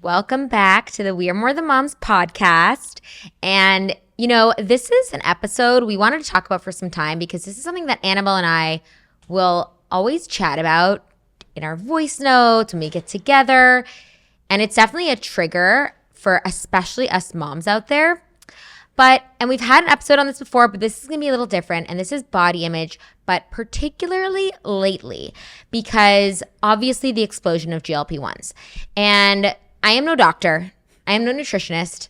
Welcome back to the We Are More Than Moms podcast. And, this is an episode we wanted to talk about for some time because this is something that Annabelle and I will always chat about in our voice notes when we get together. And it's definitely a trigger for especially us moms out there. And we've had an episode on this before, but this is going to be a little different. And this is body image, but particularly lately because obviously the explosion of GLP-1s. And I am no doctor. I am no nutritionist.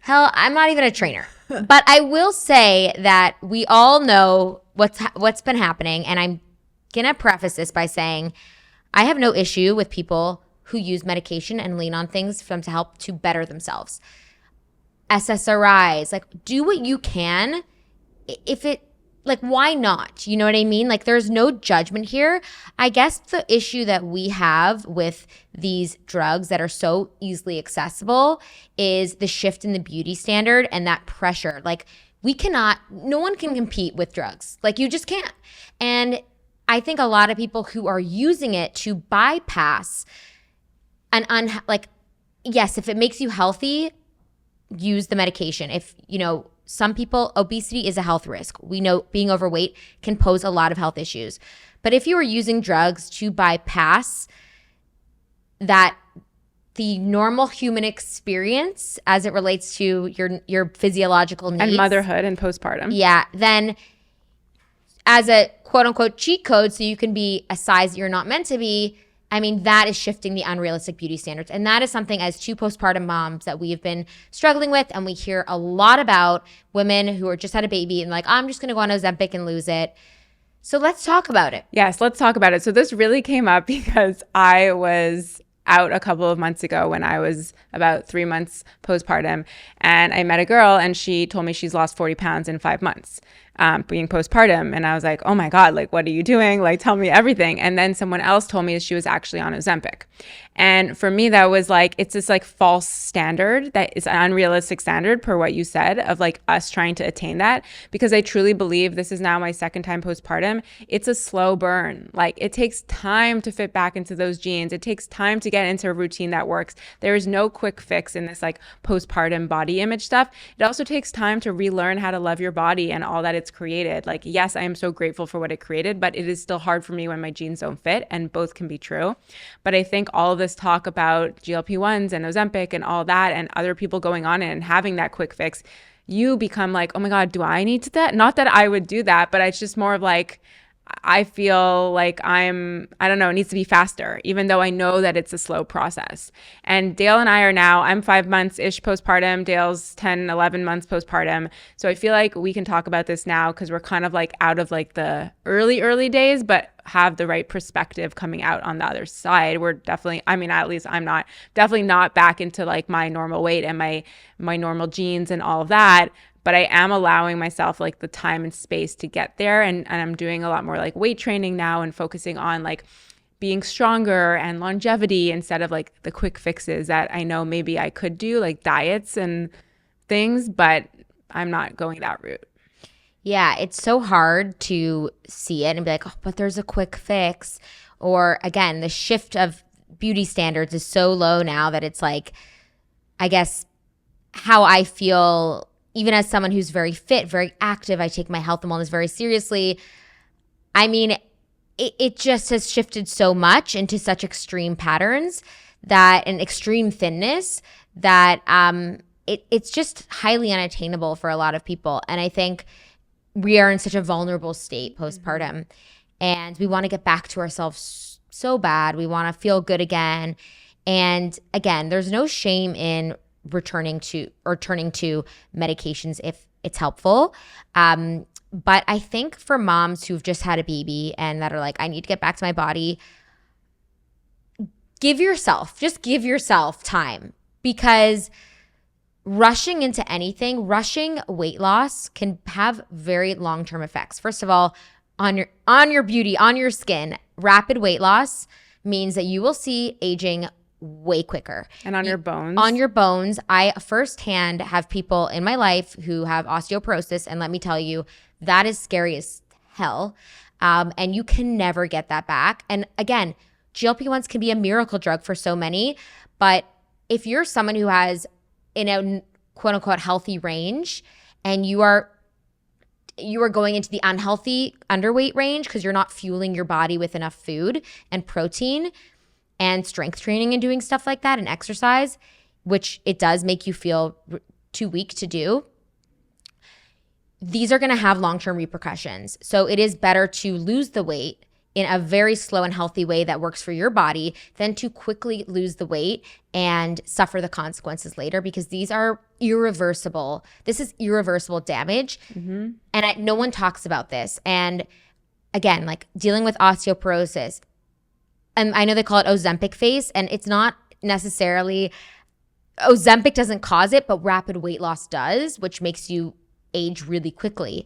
Hell, I'm not even a trainer. But I will say that we all know what's been happening. And I'm going to preface this by saying I have no issue with people who use medication and lean on things for them to help to better themselves. SSRIs, do what you can. Why not? You know what I mean? There's no judgment here. I guess the issue that we have with these drugs that are so easily accessible is the shift in the beauty standard and that pressure. No one can compete with drugs. You just can't. And I think a lot of people who are using it to bypass yes, if it makes you healthy, use the medication. If, some people, obesity is a health risk. We know being overweight can pose a lot of health issues. But if you are using drugs to bypass the normal human experience as it relates to your physiological needs. And motherhood and postpartum. Yeah. Then as a quote unquote cheat code so you can be a size you're not meant to be, that is shifting the unrealistic beauty standards. And that is something as two postpartum moms that we have been struggling with. And we hear a lot about women who are just had a baby and I'm just going to go on Ozempic and lose it. So let's talk about it. Yes, let's talk about it. So this really came up because I was out a couple of months ago when I was about 3 months postpartum. And I met a girl and she told me she's lost 40 pounds in 5 months. Being postpartum. And I was like, oh my God, what are you doing? Tell me everything. And then someone else told me that she was actually on Ozempic. And for me, that was it's this false standard that is an unrealistic standard per what you said of us trying to attain that. Because I truly believe this is now my second time postpartum. It's a slow burn. It takes time to fit back into those jeans. It takes time to get into a routine that works. There is no quick fix in this postpartum body image stuff. It also takes time to relearn how to love your body and all that it's created. Yes, I am so grateful for what it created, but it is still hard for me when my jeans don't fit, and both can be true. But I think all of this talk about GLP-1s and Ozempic and all that and other people going on and having that quick fix, you become oh my God, do I need to that? Not that I would do that, but it's just more of I feel I don't know, it needs to be faster, even though I know that it's a slow process. And Dale and I are now, I'm 5 months-ish postpartum, Dale's 10, 11 months postpartum. So I feel we can talk about this now because we're kind of out of the early days, but have the right perspective coming out on the other side. We're definitely, at least I'm not, definitely not back into my normal weight and my normal jeans and all of that. But I am allowing myself the time and space to get there. And I'm doing a lot more weight training now and focusing on being stronger and longevity instead of the quick fixes that I know maybe I could do, diets and things, but I'm not going that route. Yeah, it's so hard to see it and be oh, but there's a quick fix. Or again, the shift of beauty standards is so low now that it's I guess how I feel. Even as someone who's very fit, very active, I take my health and wellness very seriously. It just has shifted so much into such extreme patterns and extreme thinness that it's just highly unattainable for a lot of people. And I think we are in such a vulnerable state postpartum, and we want to get back to ourselves so bad. We want to feel good again. And again, there's no shame in turning to medications if it's helpful. But I think for moms who've just had a baby and that are I need to get back to my body, give yourself time, because rushing into anything, rushing weight loss can have very long-term effects. First of all, on your beauty, on your skin, rapid weight loss means that you will see aging way quicker. And on your bones. On your bones. I firsthand have people in my life who have osteoporosis, and let me tell you, that is scary as hell. And you can never get that back. And again, GLP-1s can be a miracle drug for so many, but if you're someone who has in a quote unquote healthy range and you are going into the unhealthy underweight range because you're not fueling your body with enough food and protein and strength training and doing stuff like that and exercise, which it does make you feel too weak to do, these are going to have long-term repercussions. So it is better to lose the weight in a very slow and healthy way that works for your body than to quickly lose the weight and suffer the consequences later, because these are irreversible. This is irreversible damage. Mm-hmm. And no one talks about this. And again, like dealing with osteoporosis, and I know they call it Ozempic face, and it's not necessarily, Ozempic doesn't cause it, but rapid weight loss does, which makes you age really quickly.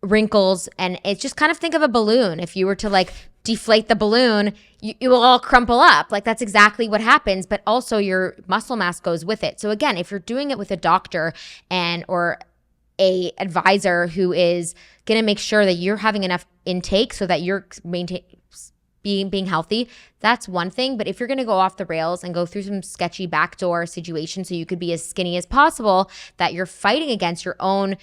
Wrinkles, and it's just kind of think of a balloon. If you were to like deflate the balloon, you will all crumple up. Like that's exactly what happens, but also your muscle mass goes with it. So again, if you're doing it with a doctor or a advisor who is going to make sure that you're having enough intake so that you're being healthy, that's one thing. But if you're going to go off the rails and go through some sketchy backdoor situations so you could be as skinny as possible, that you're fighting against your own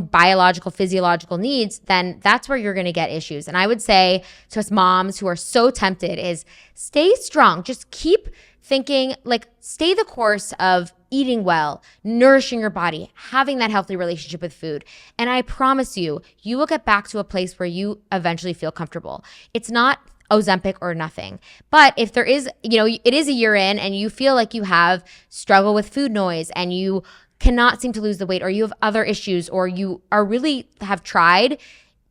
biological, physiological needs, then that's where you're going to get issues. And I would say to us moms who are so tempted is stay strong. Just keep thinking, like stay the course of eating well, nourishing your body, having that healthy relationship with food. And I promise you, you will get back to a place where you eventually feel comfortable. It's not Ozempic or nothing. But if there is, it is a year in and you feel like you have struggle with food noise and you cannot seem to lose the weight, or you have other issues, or you are really have tried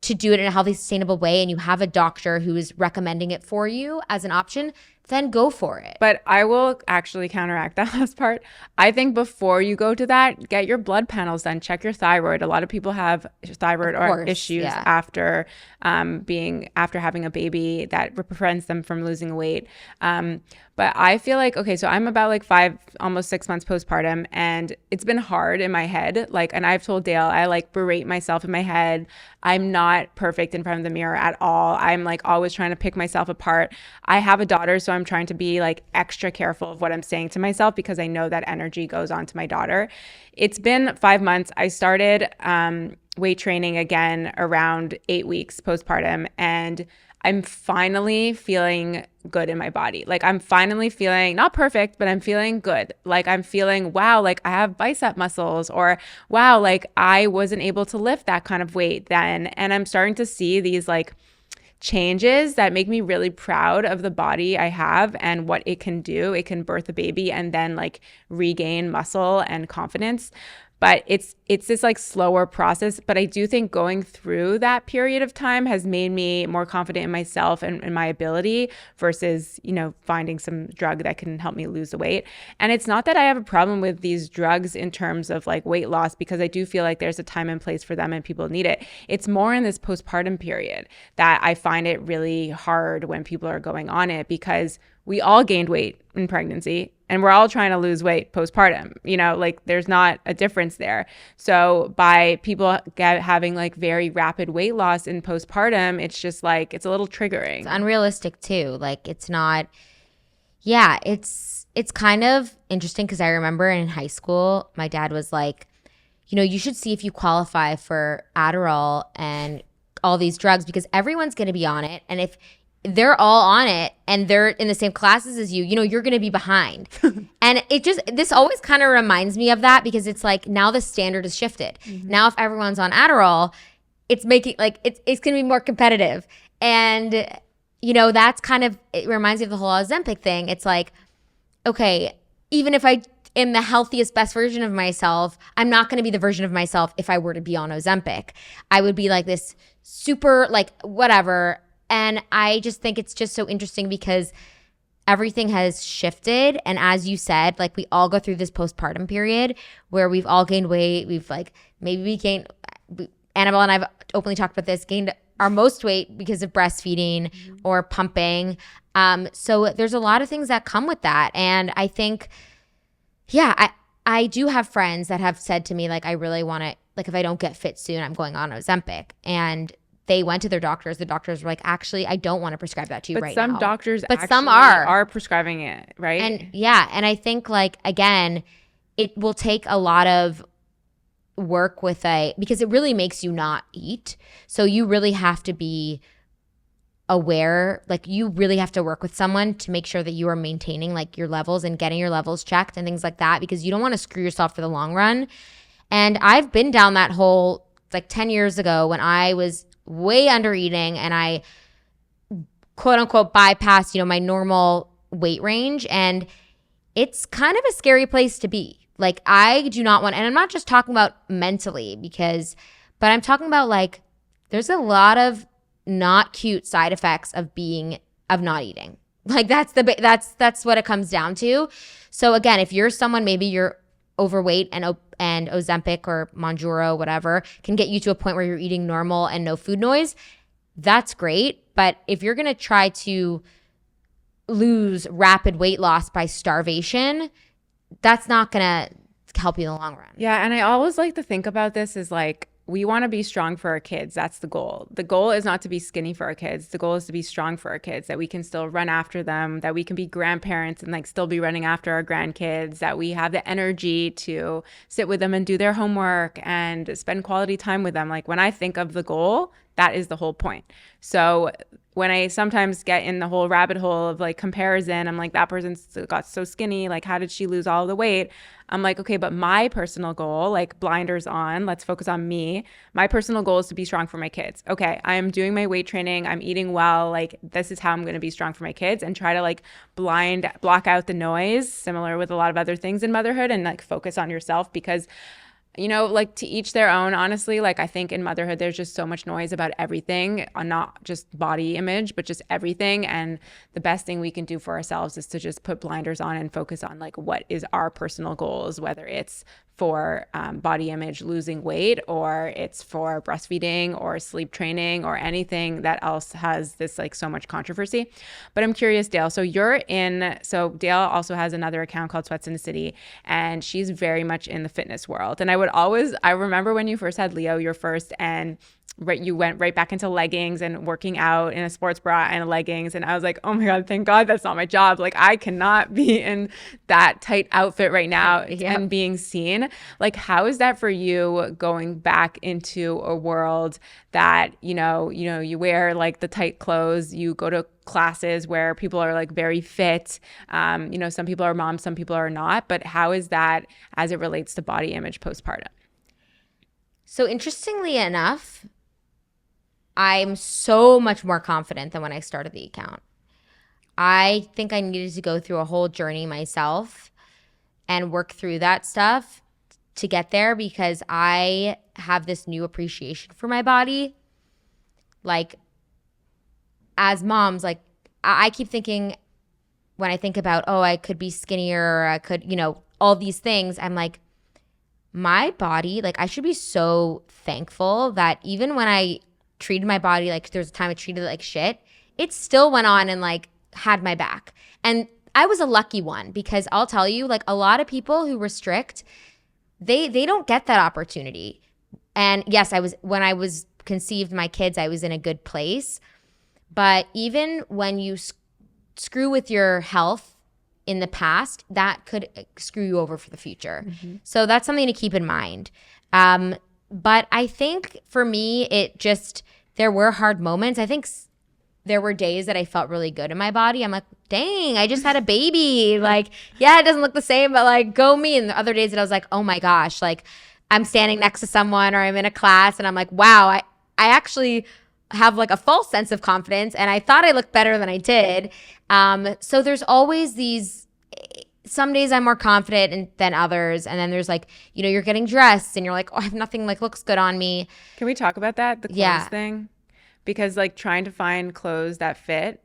to do it in a healthy, sustainable way and you have a doctor who is recommending it for you as an option, then go for it. But I will actually counteract that last part. I think before you go to that, get your blood panels done, check your thyroid. A lot of people have thyroid issues after having a baby that prevents them from losing weight. But I feel like, okay, so I'm about like 5, almost 6 months postpartum, and it's been hard in my head. Like, and I've told Dale, I like berate myself in my head. I'm not perfect in front of the mirror at all. I'm like always trying to pick myself apart. I have a daughter, so I'm trying to be like extra careful of what I'm saying to myself because I know that energy goes on to my daughter. It's been 5 months. I started weight training again around 8 weeks postpartum, and I'm finally feeling good in my body. Like I'm finally feeling not perfect, but I'm feeling good. Like I'm feeling, wow, like I have bicep muscles, or wow, like I wasn't able to lift that kind of weight then. And I'm starting to see these like changes that make me really proud of the body I have and what it can do. It can birth a baby and then like regain muscle and confidence. But it's this like slower process. But I do think going through that period of time has made me more confident in myself and in my ability versus, finding some drug that can help me lose the weight. And it's not that I have a problem with these drugs in terms of like weight loss, because I do feel like there's a time and place for them and people need it. It's more in this postpartum period that I find it really hard when people are going on it, because we all gained weight in pregnancy and we're all trying to lose weight postpartum, like there's not a difference there. So by people having like very rapid weight loss in postpartum, it's just like, it's a little triggering. It's unrealistic too. Like it's not, it's kind of interesting because I remember in high school, my dad was like, you should see if you qualify for Adderall and all these drugs because everyone's going to be on it. And if they're all on it and they're in the same classes as you, you're going to be behind. And this always kind of reminds me of that because it's like now the standard has shifted. Mm-hmm. Now if everyone's on Adderall, it's making like, it's going to be more competitive. And, that's kind of, it reminds me of the whole Ozempic thing. It's like, okay, even if I am the healthiest, best version of myself, I'm not going to be the version of myself if I were to be on Ozempic. I would be like this super, like whatever. And I just think it's just so interesting because everything has shifted. And as you said, like we all go through this postpartum period where we've all gained weight. We've like, Annabelle and I've openly talked about this, gained our most weight because of breastfeeding or pumping. So there's a lot of things that come with that. And I think, I do have friends that have said to me, like, I really want to, like, if I don't get fit soon, I'm going on Ozempic. And they went to their doctors. The doctors were like, actually, I don't want to prescribe that to you But right now. some doctors but actually some are prescribing it, right? And yeah, and I think like, again, it will take a lot of work because it really makes you not eat. So you really have to be aware, like you really have to work with someone to make sure that you are maintaining like your levels and getting your levels checked and things like that, because you don't want to screw yourself for the long run. And I've been down that hole like 10 years ago when I was way under eating and I quote unquote bypassed, my normal weight range. And it's kind of a scary place to be. Like I do not want, and I'm not just talking about mentally but I'm talking about like, there's a lot of not cute side effects of not eating. Like that's what it comes down to. So again, if you're someone, maybe you're overweight and Ozempic or Mounjaro, whatever, can get you to a point where you're eating normal and no food noise, that's great. But if you're going to try to lose rapid weight loss by starvation, that's not going to help you in the long run. Yeah. And I always like to think about this as like, we want to be strong for our kids. That's the goal. The goal is not to be skinny for our kids. The goal is to be strong for our kids, that we can still run after them, that we can be grandparents and like still be running after our grandkids, that we have the energy to sit with them and do their homework and spend quality time with them. Like when I think of the goal, that is the whole point. So when I sometimes get in the whole rabbit hole of like comparison, I'm like, that person got so skinny. Like, how did she lose all the weight? I'm like, okay, but my personal goal, like blinders on, let's focus on me. My personal goal is to be strong for my kids. Okay, I'm doing my weight training. I'm eating well. Like, this is how I'm going to be strong for my kids, and try to like block out the noise, similar with a lot of other things in motherhood, and like focus on yourself, because like to each their own, honestly. Like I think in motherhood, there's just so much noise about everything, not just body image, but just everything. And the best thing we can do for ourselves is to just put blinders on and focus on like what is our personal goals, whether it's for body image, losing weight, or it's for breastfeeding or sleep training or anything that else has this like so much controversy. But I'm curious, Dale, so Dale also has another account called Sweats in the City, and she's very much in the fitness world. And I remember when you first had Leo, your first, and you went right back into leggings and working out in a sports bra and leggings. And I was like, oh my God, thank God that's not my job. Like I cannot be in that tight outfit right now and being seen. Like, how is that for you, going back into a world that, you wear like the tight clothes, you go to classes where people are like very fit. Some people are moms, some people are not. But how is that as it relates to body image postpartum? So interestingly enough, I'm so much more confident than when I started the account. I think I needed to go through a whole journey myself and work through that stuff to get there, because I have this new appreciation for my body. Like, as moms, like I keep thinking, when I think about, oh, I could be skinnier, or I could, all these things, I'm like, my body, like I should be so thankful that even when I treated my body like there's a time I treated it like shit, it still went on and like had my back. And I was a lucky one, because I'll tell you, like a lot of people who restrict, they don't get that opportunity. And yes, when I was conceived my kids, I was in a good place. But even when you screw with your health in the past, that could screw you over for the future. Mm-hmm. So that's something to keep in mind. But I think for me, there were hard moments. I think there were days that I felt really good in my body. I'm like, dang, I just had a baby. Like, yeah, it doesn't look the same, but like, go me. And the other days that I was like, oh my gosh, like I'm standing next to someone or I'm in a class and I'm like, wow, I actually have like a false sense of confidence, and I thought I looked better than I did. So there's always some days I'm more confident than others. And then there's like, you're getting dressed and you're like, oh, I have nothing like looks good on me. Can we talk about that? The clothes thing? Because like trying to find clothes that fit,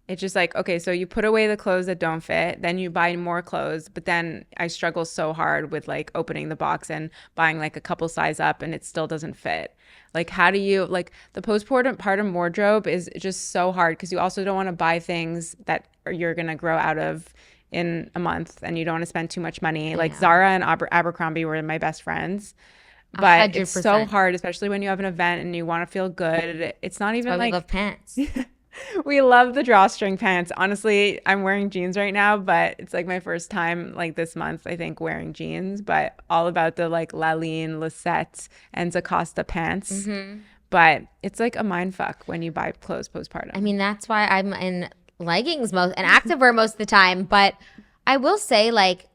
it's just like, okay, so you put away the clothes that don't fit, then you buy more clothes. But then I struggle so hard with like opening the box and buying like a couple size up and it still doesn't fit. Like, how do you, like the postpartum wardrobe is just so hard, because you also don't want to buy things that you're going to grow out of in a month, and you don't want to spend too much money. Like Zara and Abercrombie were my best friends. but it's so 100%. hard, especially when you have an event and you want to feel good. It's not That's why even we like love pants. we love the drawstring pants. Honestly, I'm wearing jeans right now, but it's like my first time like this month, I think, wearing jeans, but all about the like Laline, Lisette, and Zacosta pants. But it's like a mind fuck when you buy clothes postpartum. I mean, that's why I'm in leggings most and activewear most of the time. But I will say, like,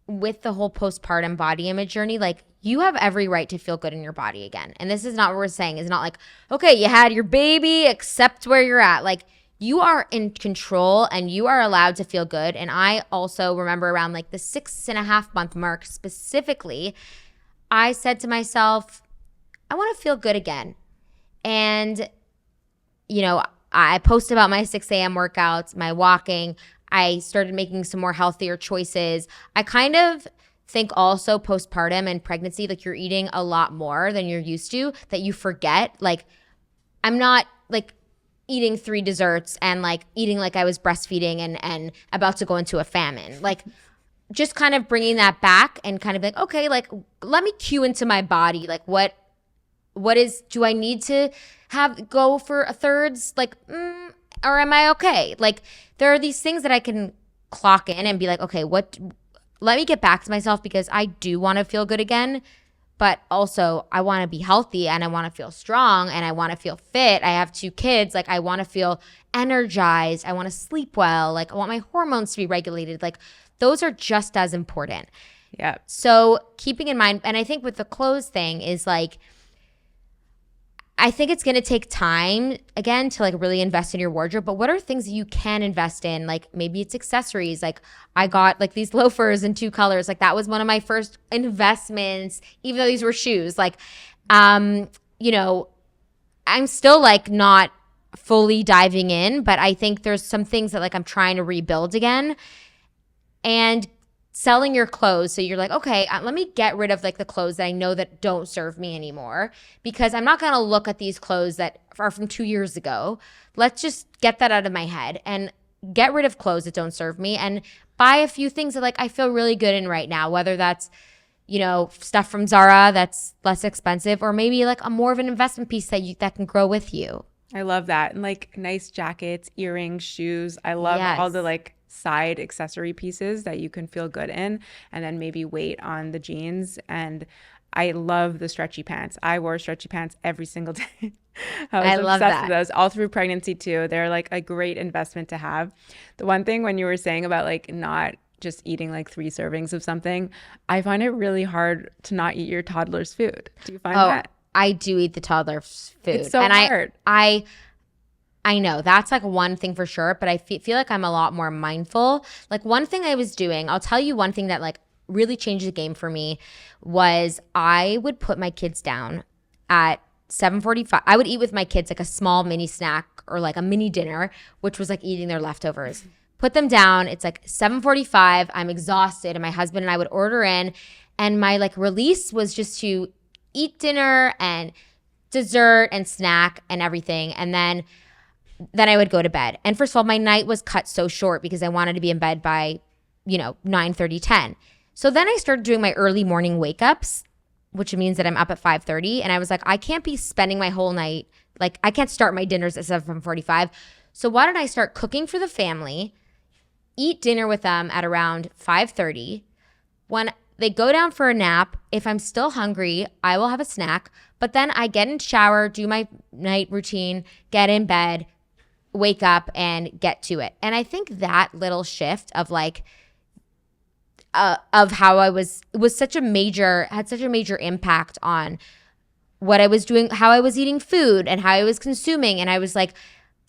with the whole postpartum body image journey, like, you have every right to feel good in your body again. And this is not what we're saying. It's not like, okay, you had your baby, accept where you're at. Like, you are in control and you are allowed to feel good. And I also remember around like the 6.5 month mark specifically, I said to myself, I want to feel good again. And, you know, I post about my 6 a.m. workouts, my walking. I started making some more healthier choices. I kind of think also postpartum and pregnancy, like you're eating a lot more than you're used to that you forget. Like I'm not like eating 3 desserts and like eating like I was breastfeeding and about to go into a famine. Like just kind of bringing that back and kind of like, okay, like let me cue into my body. Like what is, do I need to go for a thirds? Like, or am I okay? Like there are these things that I can clock in and be like, okay, let me get back to myself because I do want to feel good again. But also I want to be healthy and I want to feel strong and I want to feel fit. I have 2 kids. Like I want to feel energized. I want to sleep well. Like I want my hormones to be regulated. Like those are just as important. Yeah. So keeping in mind, and I think with the clothes thing is like, I think it's going to take time again to like really invest in your wardrobe, but what are things that you can invest in? Like maybe it's accessories. Like I got like these loafers in 2 colors. Like that was one of my first investments, even though these were shoes. Like, you know, I'm still like not fully diving in, but I think there's some things that like I'm trying to rebuild again. And selling your clothes. So you're like, okay, let me get rid of like the clothes that I know that don't serve me anymore because I'm not going to look at these clothes that are from 2 years ago. Let's just get that out of my head and get rid of clothes that don't serve me and buy a few things that like I feel really good in right now, whether that's, you know, stuff from Zara that's less expensive or maybe like a more of an investment piece that can grow with you. I love that. And like nice jackets, earrings, shoes. I love all the like side accessory pieces that you can feel good in and then maybe weight on the jeans. And I love the stretchy pants. I wore stretchy pants every single day. I was obsessed with those all through pregnancy too. They're like a great investment to have. The one thing when you were saying about like not just eating like 3 servings of something, I find it really hard to not eat your toddler's food. Do you find that? I do eat the toddler's food. It's so hard. I know that's like one thing for sure, but I feel like I'm a lot more mindful. Like one thing I was doing, I'll tell you one thing that like really changed the game for me was I would put my kids down at 7:45. I would eat with my kids like a small mini snack or like a mini dinner, which was like eating their leftovers. Put them down. It's like 7:45. I'm exhausted and my husband and I would order in and my like release was just to eat dinner and dessert and snack and everything. And then I would go to bed. And first of all, my night was cut so short because I wanted to be in bed by, 9:30, 10. So then I started doing my early morning wake ups, which means that I'm up at 5:30. And I was like, I can't be spending my whole night. Like I can't start my dinners at 7:45. So why don't I start cooking for the family, eat dinner with them at around 5:30. When they go down for a nap, if I'm still hungry, I will have a snack. But then I get in the shower, do my night routine, get in bed, wake up and get to it. And I think that little shift of like of how had such a major impact on what I was doing, how I was eating food and how I was consuming. And I was like,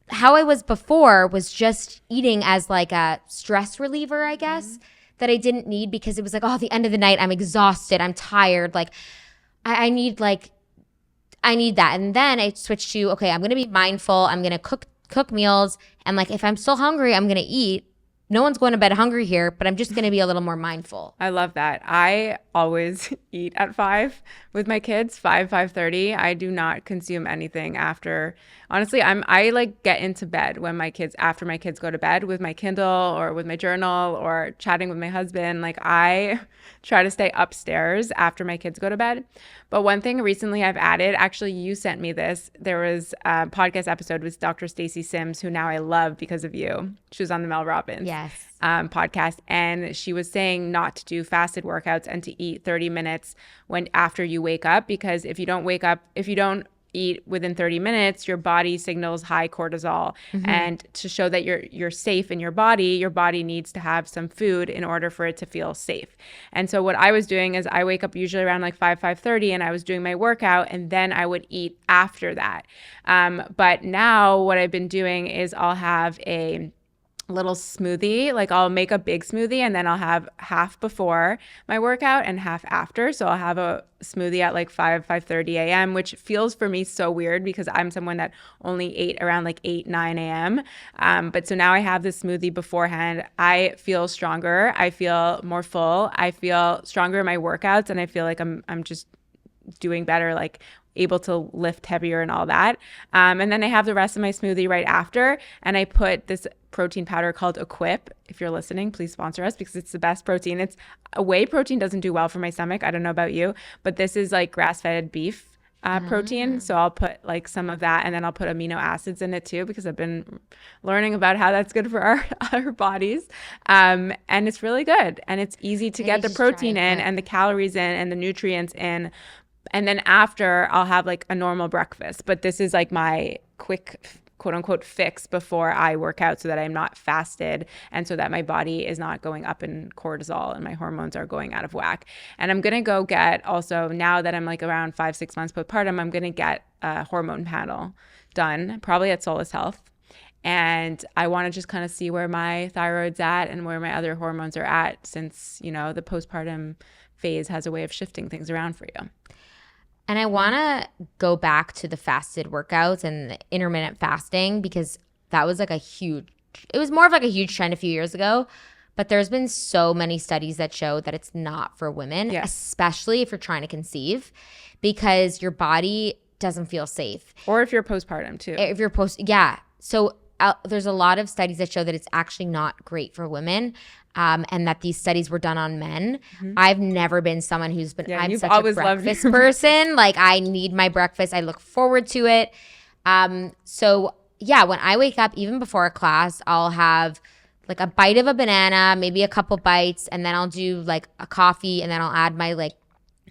how I was before was just eating as like a stress reliever, I guess, that I didn't need because it was like, oh, the end of the night, I'm exhausted, I'm tired. Like I need that. And then I switched to, okay, I'm going to be mindful. I'm going to cook meals. And like, if I'm still hungry, I'm going to eat, no one's going to bed hungry here, but I'm just going to be a little more mindful. I love that. I always eat at 5 with my kids, 5:30. I do not consume anything after. Honestly, I like get into bed after my kids go to bed with my Kindle or with my journal or chatting with my husband. Like I try to stay upstairs after my kids go to bed. But one thing recently I've added, actually you sent me this. There was a podcast episode with Dr. Stacey Sims, who now I love because of you. She was on the Mel Robbins. Yes. Podcast, and she was saying not to do fasted workouts and to eat 30 minutes after you wake up, because if you don't eat within 30 minutes, your body signals high cortisol. And to show that you're safe in your body needs to have some food in order for it to feel safe. And so what I was doing is I wake up usually around like 5:30, and I was doing my workout, and then I would eat after that. But now what I've been doing is I'll have a little smoothie. Like I'll make a big smoothie, and then I'll have half before my workout and half after. So I'll have a smoothie at like 5:30 a.m., which feels for me so weird because I'm someone that only ate around like 9 a.m. But so now I have this smoothie beforehand. I feel stronger. I feel more full. I feel stronger in my workouts, and I feel like I'm just doing better, like able to lift heavier and all that. And then I have the rest of my smoothie right after, and I put this protein powder called Equip. If you're listening, please sponsor us because it's the best protein. Whey protein doesn't do well for my stomach. I don't know about you, but this is like grass-fed beef protein. So I'll put like some of that, and then I'll put amino acids in it too, because I've been learning about how that's good for our bodies. And it's really good, and it's easy to get the protein in and the calories in and the nutrients in. And then after, I'll have like a normal breakfast. But this is like my quick, quote unquote, fix before I work out, so that I'm not fasted and so that my body is not going up in cortisol and my hormones are going out of whack. And I'm going to go get also, now that I'm like around 5-6 months postpartum, I'm going to get a hormone panel done, probably at Solus Health. And I want to just kind of see where my thyroid's at and where my other hormones are at, since, the postpartum phase has a way of shifting things around for you. And I want to go back to the fasted workouts and the intermittent fasting, because that was like it was more of like a huge trend a few years ago, but there's been so many studies that show that it's not for women, especially if you're trying to conceive, because your body doesn't feel safe. Or if you're postpartum too. If you're So there's a lot of studies that show that it's actually not great for women. And that these studies were done on men. I've never been someone who's been, I'm such a breakfast person. Like I need my breakfast. I look forward to it. So yeah, when I wake up, even before a class, I'll have like a bite of a banana, maybe a couple bites, and then I'll do like a coffee, and then I'll add my like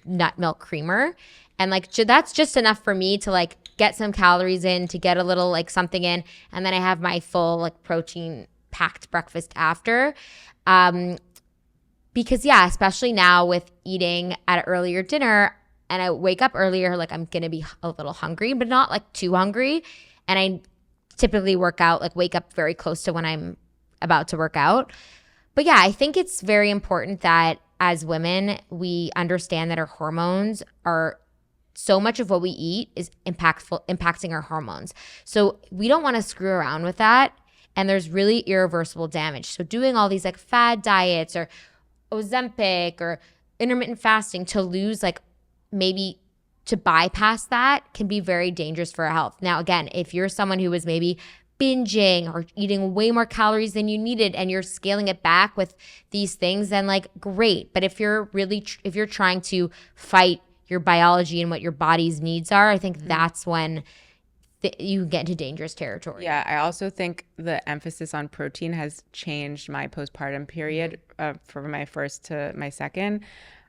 nut milk creamer. And like, that's just enough for me to like get some calories in, to get a little like something in. And then I have my full like protein packed breakfast after. Because especially now with eating at an earlier dinner, and I wake up earlier, like I'm going to be a little hungry, but not like too hungry. And I typically wake up very close to when I'm about to work out. But I think it's very important that as women, we understand that our hormones are, so much of what we eat is impacting our hormones. So we don't want to screw around with that. And there's really irreversible damage. So doing all these like fad diets or Ozempic or intermittent fasting to lose, like maybe to bypass that, can be very dangerous for our health. Now, again, if you're someone who is maybe binging or eating way more calories than you needed and you're scaling it back with these things, then like great. But if you're trying to fight your biology and what your body's needs are, I think that's when you get into dangerous territory. Yeah, I also think the emphasis on protein has changed my postpartum period from my first to my second.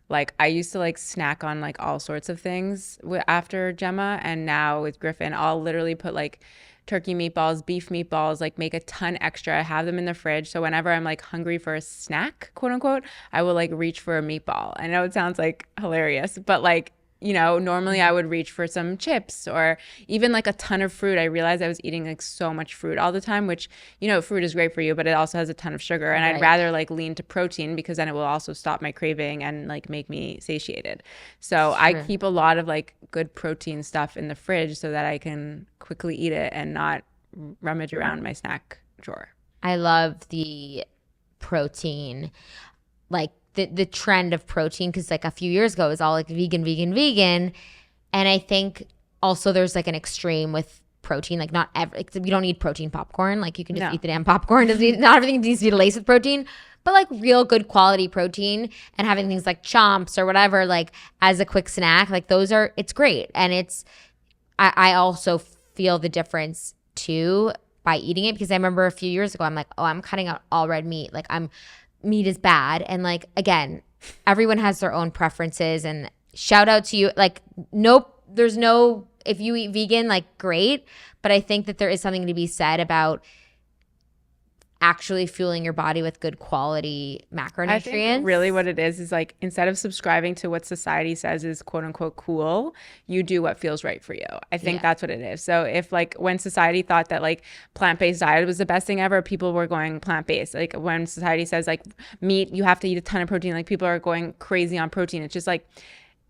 Like I used to like snack on like all sorts of things after Gemma, and now with Griffin, I'll literally put like turkey meatballs, beef meatballs, like make a ton extra. I have them in the fridge. So whenever I'm like hungry for a snack, quote unquote, I will like reach for a meatball. I know it sounds like hilarious, but like, normally I would reach for some chips or even like a ton of fruit. I realized I was eating like so much fruit all the time, which, fruit is great for you, but it also has a ton of sugar. And I'd rather like lean to protein, because then it will also stop my craving and like make me satiated. So I keep a lot of like good protein stuff in the fridge so that I can quickly eat it and not rummage around my snack drawer. I love the protein, like the trend of protein, because like a few years ago it was all like vegan, vegan, vegan. And I think also there's like an extreme with protein, like not every, you don't need protein popcorn, like you can just eat the damn popcorn. Not everything needs to be laced with protein, but like real good quality protein, and having things like chomps or whatever like as a quick snack, like those are, it's great. And it's, I also feel the difference too by eating it, because I remember a few years ago I'm like, oh, I'm cutting out all red meat, like meat is bad. And like, again, everyone has their own preferences, and shout out to you. Like, nope, there's no, if you eat vegan, like great. But I think that there is something to be said about actually fueling your body with good quality macronutrients. I think really what it is like, instead of subscribing to what society says is quote unquote cool, you do what feels right for you. I think that's what it is. So if like when society thought that like plant-based diet was the best thing ever, people were going plant-based. Like when society says like meat, you have to eat a ton of protein, like people are going crazy on protein. It's just like,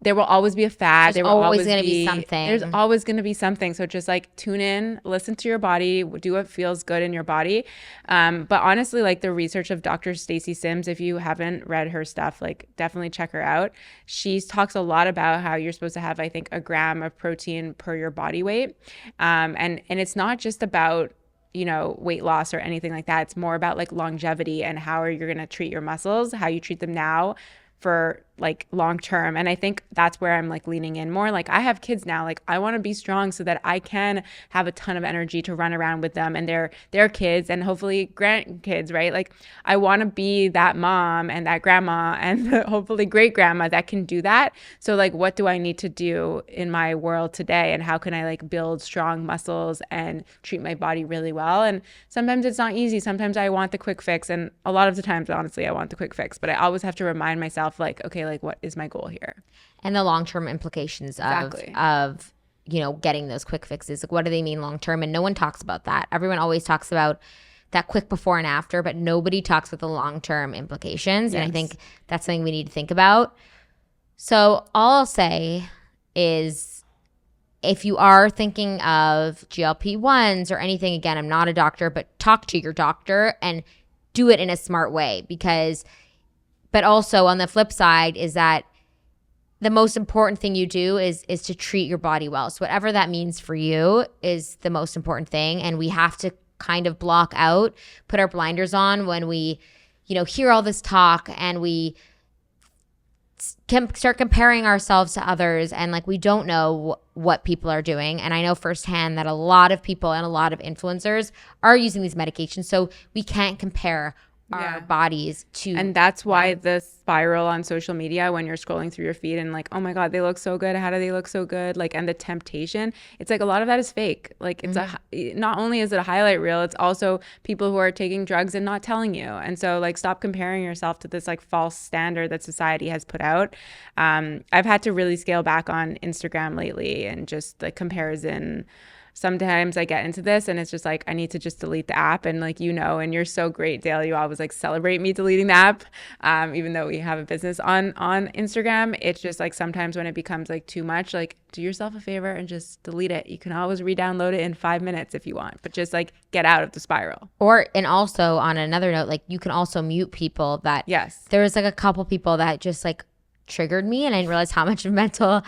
there will always be a fad. There's always going to be something. There's always going to be something. So just like tune in, listen to your body, do what feels good in your body. But honestly, like the research of Dr. Stacey Sims, if you haven't read her stuff, like definitely check her out. She talks a lot about how you're supposed to have, I think, 1 gram of protein per your body weight. And it's not just about, you know, weight loss or anything like that. It's more about like longevity and how are you going to treat your muscles, how you treat them now for like long term. And I think that's where I'm like leaning in more. Like I have kids now, like I want to be strong so that I can have a ton of energy to run around with them and their kids and hopefully grandkids, right? Like I want to be that mom and that grandma and hopefully great grandma that can do that. So like what do I need to do in my world today, and how can I like build strong muscles and treat my body really well? And sometimes it's not easy. Sometimes I want the quick fix, and a lot of the times honestly I want the quick fix, but I always have to remind myself like, okay, like what is my goal here? And the long-term implications of you know, getting those quick fixes. Like what do they mean long-term? And no one talks about that. Everyone always talks about that quick before and after, but nobody talks about the long-term implications. Yes. And I think that's something we need to think about. So all I'll say is, if you are thinking of GLP-1s or anything, again, I'm not a doctor, but talk to your doctor and do it in a smart way. But also on the flip side is that the most important thing you do is to treat your body well. So whatever that means for you is the most important thing. And we have to kind of block out, put our blinders on when we, you know, hear all this talk and we start comparing ourselves to others, and like we don't know what people are doing. And I know firsthand that a lot of people and a lot of influencers are using these medications, so we can't compare our bodies to. And that's why the spiral on social media, when you're scrolling through your feed and like, oh my God, they look so good, how do they look so good, like, and the temptation, it's like a lot of that is fake. Like it's not only is it a highlight reel, it's also people who are taking drugs and not telling you. And so like stop comparing yourself to this like false standard that society has put out. I've had to really scale back on Instagram lately, and just the comparison. Sometimes I get into this and it's just like, I need to just delete the app. And like, you know, and you're so great, Dale, you always like celebrate me deleting the app. Even though we have a business on Instagram, it's just like sometimes when it becomes like too much, like do yourself a favor and just delete it. You can always re-download it in 5 minutes if you want, but just like get out of the spiral. And also on another note, like you can also mute people that, there was like a couple people that just like triggered me, and I didn't realize how much mental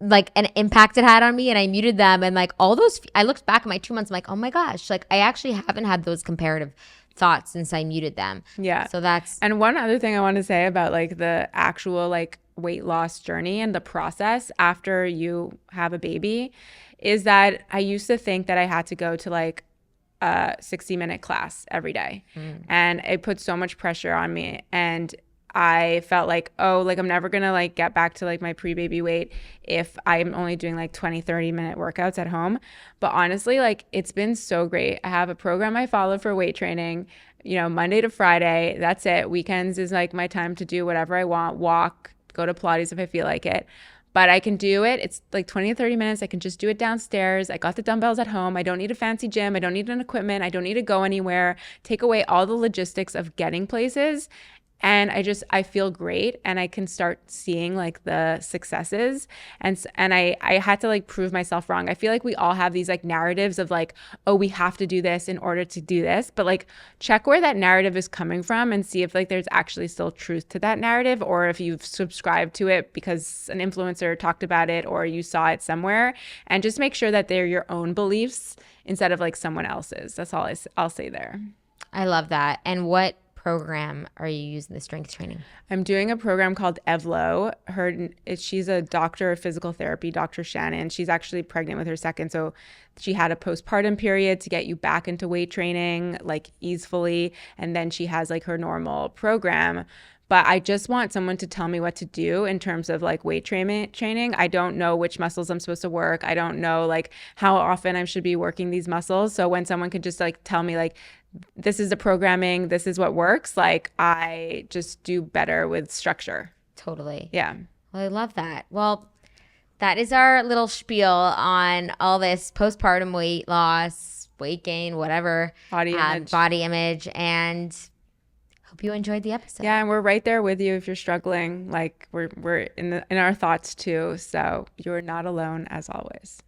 like an impact it had on me, and I muted them. And like all those, I looked back at my 2 months, I'm like, oh my gosh, like I actually haven't had those comparative thoughts since I muted them. Yeah. So that's. And one other thing I want to say about like the actual like weight loss journey and the process after you have a baby is that I used to think that I had to go to like a 60-minute class every day. And it put so much pressure on me. And I felt like, oh, like I'm never going to like get back to like my pre-baby weight if I'm only doing like 20, 30-minute workouts at home. But honestly, like it's been so great. I have a program I follow for weight training, you know, Monday to Friday. That's it. Weekends is like my time to do whatever I want, walk, go to Pilates if I feel like it. But I can do it. It's like 20 to 30 minutes. I can just do it downstairs. I got the dumbbells at home. I don't need a fancy gym. I don't need an equipment. I don't need to go anywhere. Take away all the logistics of getting places. and I feel great, and I can start seeing like the successes. And I had to like prove myself wrong. I feel like we all have these like narratives of like, oh, we have to do this in order to do this, but like check where that narrative is coming from and see if like there's actually still truth to that narrative, or if you've subscribed to it because an influencer talked about it or you saw it somewhere, and just make sure that they're your own beliefs instead of like someone else's. That's all I'll say there. I love that. And what program are you using the strength training? I'm doing a program called Evlo. She's a doctor of physical therapy, Dr. Shannon. She's actually pregnant with her second. So she had a postpartum period to get you back into weight training like easily. And then she has like her normal program. But I just want someone to tell me what to do in terms of like weight training. I don't know which muscles I'm supposed to work. I don't know like how often I should be working these muscles. So when someone could just like tell me like, this is the programming, this is what works, like I just do better with structure. Totally. Yeah. Well, I love that. Well, that is our little spiel on all this postpartum weight loss, weight gain, whatever. Body image. And hope you enjoyed the episode. Yeah, and we're right there with you if you're struggling. Like we're in our thoughts too. So you're not alone as always.